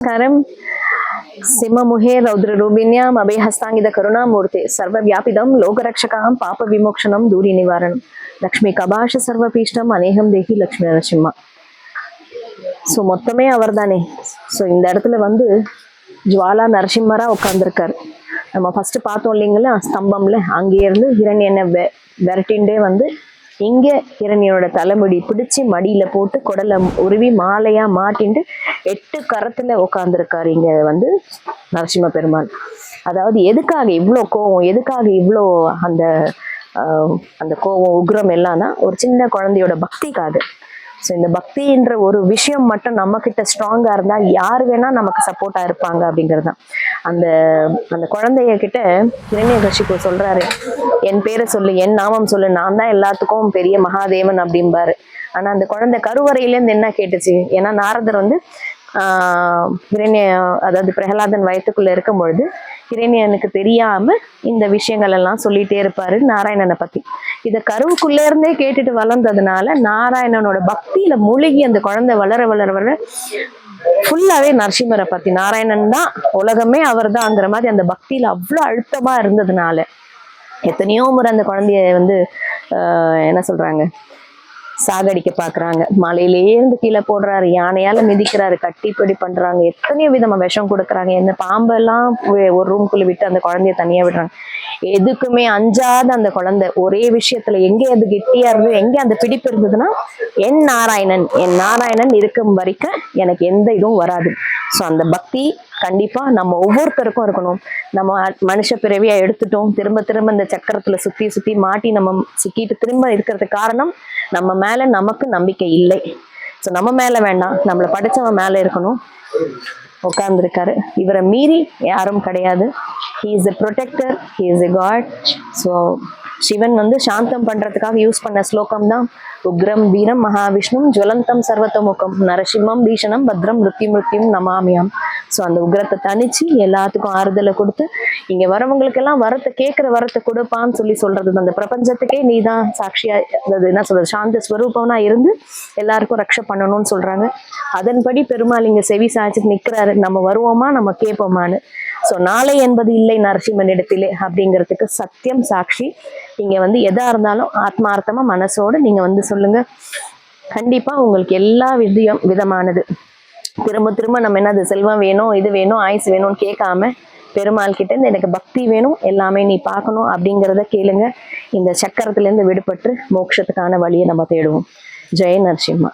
नमस्कारम सिंहमुहे रौद्ररूपिण्याम अभयहस्तांगित करुणामूर्ते सर्वव्यापिदं लोकरक्षकां पाप विमोक्षणं दूरी निवारणं लक्ष्मी कबाश सर्वपीष्टम अनेहम देहि लक्ष्मी नरसिम्हा. ஸோ மொத்தமே அவர் தானே. ஸோ இந்த இடத்துல வந்து ஜுவாலா நரசிம்மரா உட்காந்துருக்காரு. நம்ம ஃபர்ஸ்ட் பார்த்தோம் இல்லைங்களா ஸ்தம்பம்ல, அங்கே இருந்து ஹிரண்யனை விரட்டின்ண்டே வந்து இங்கே ஹிரண்யனோட தலைமுடி பிடிச்சி மடியில போட்டு குடலை உருவி மாலையா மாட்டின்ட்டு 8 கரத்துல உட்காந்துருக்காரு இங்க வந்து நரசிம்ம பெருமாள். அதாவது எதுக்காக இவ்வளோ கோவம், எதுக்காக இவ்வளோ அந்த அந்த கோவம் உக்ரம் எல்லாம்னா ஒரு சின்ன குழந்தையோட பக்திக்காக. ஸோ இந்த பக்தின்ற ஒரு விஷயம் மட்டும் நம்ம கிட்ட ஸ்ட்ராங்கா இருந்தா யார் வேணா நமக்கு சப்போர்ட்டா இருப்பாங்க அப்படிங்கிறது தான். அந்த அந்த குழந்தைய கிட்ட ஹிரண்யகசிபு சொல்றாரு, என் பேரை சொல்லு, என் நாமம் சொல்லு, நான் தான் எல்லாத்துக்கும் பெரிய மகாதேவன் அப்படிம்பாரு. ஆனா அந்த குழந்தை கருவறையிலேருந்து என்ன கேட்டுச்சு? ஏன்னா நாரதர் வந்து அதாவது பிரகலாதன் வயத்துக்குள்ள இருக்கும் பொழுது ஹிரண்யனுக்கு தெரியாம இந்த விஷயங்கள் எல்லாம் சொல்லிட்டே இருப்பாரு நாராயணனை பத்தி. இத கருவுக்குள்ள இருந்தே கேட்டுட்டு வளர்ந்ததுனால நாராயணனோட பக்தியில மூழ்கி அந்த குழந்தை வளர வளர வளர ஃபுல்லாவே நரசிம்மரை பத்தி, நாராயணன் தான் உலகமே அவர் தான்ங்கிற மாதிரி அந்த பக்தியில அவ்வளவு அழுத்தமா இருந்ததுனால எத்தனையோ முறை அந்த குழந்தைய வந்து என்ன சொல்றாங்க, சாகடிக்க பாக்குறாங்க. மலையிலேயே இருந்து கீழே போடுறாரு, யானையால மிதிக்கிறாரு, கட்டிப்படி பண்றாங்க, எத்தனையோ விதமா விஷம் கொடுக்குறாங்க, என்ன பாம்பெல்லாம் ஒரு ரூம்குள்ள விட்டு அந்த குழந்தைய தனியா விடுறாங்க. எதுக்குமே அஞ்சாத அந்த குழந்தை ஒரே விஷயத்துல எங்க அது கெட்டியா இருந்தது, எங்க அந்த பிடிப்பு இருந்ததுன்னா என் நாராயணன் இருக்கும் வரைக்கும் எனக்கு எந்த இதுவும் வராது. ஸோ அந்த பக்தி கண்டிப்பா நம்ம ஒவ்வொருத்தருக்கும் இருக்கணும். நம்ம மனுஷ பிறவியா எடுத்துட்டோம், திரும்ப திரும்ப இந்த சக்கரத்துல சுத்தி சுத்தி மாட்டி நம்ம சிக்கிட்டு திரும்ப இருக்கிறதுக்கு காரணம் நம்ம மேல நமக்கு நம்பிக்கை இல்லை. ஸோ நம்ம மேல வேண்டாம், நம்மளை படிச்சவன் மேல இருக்கணும். உட்கார்ந்துருக்காரு, இவரை மீறி யாரும் கிடையாது. He is a protector, he is a god. So Sivan வந்து சாந்தம் பண்றதுக்காக யூஸ் பண்ண ஸ்லோகம் தான் உக்ரம் வீரம் மகாவிஷ்ணும் ஜுவலந்தம் சர்வத்தமுகம் நரசிம்மம் பீஷணம் பத்ரம் மிருத்யும் நமாமியாம். ஸோ அந்த உக்ரத்தை தனிச்சு எல்லாத்துக்கும் ஆறுதலை கொடுத்து இங்க வரவங்களுக்கெல்லாம் வரத்தை கேட்கிற வரத்தை கொடுப்பான்னு சொல்றது. அந்த பிரபஞ்சத்துக்கே நீ தான் சாட்சியா, அதாவது என்ன சொல்றது, சாந்த ஸ்வரூபம்னா இருந்து எல்லாருக்கும் ரக்ஷை பண்ணணும்னு சொல்றாங்க. அதன்படி பெருமாள் இங்க செவி சாய்ச்சிட்டு நிக்கிறாரு, நம்ம வருவோமா நம்ம கேட்போமான்னு. ஸோ நாளை என்பது இல்லை நரசிம்மன் இடத்திலே அப்படிங்கிறதுக்கு சத்தியம் சாட்சி. நீங்க வந்து எதா இருந்தாலும் ஆத்மார்த்தமா மனசோடு நீங்க வந்து சொல்லுங்க, கண்டிப்பா உங்களுக்கு எல்லா விதமானது. திரும்ப திரும்ப நம்ம என்னது செல்வம் வேணும், இது வேணும், ஆயுசு வேணும்னு கேட்காம பெருமாள் கிட்ட இருந்து எனக்கு பக்தி வேணும், எல்லாமே நீ பார்க்கணும் அப்படிங்கிறத கேளுங்க. இந்த சக்கரத்துல இருந்து விடுபட்டு மோட்சத்துக்கான வழியை நம்ம தேடுவோம். ஜெய நரசிம்மா.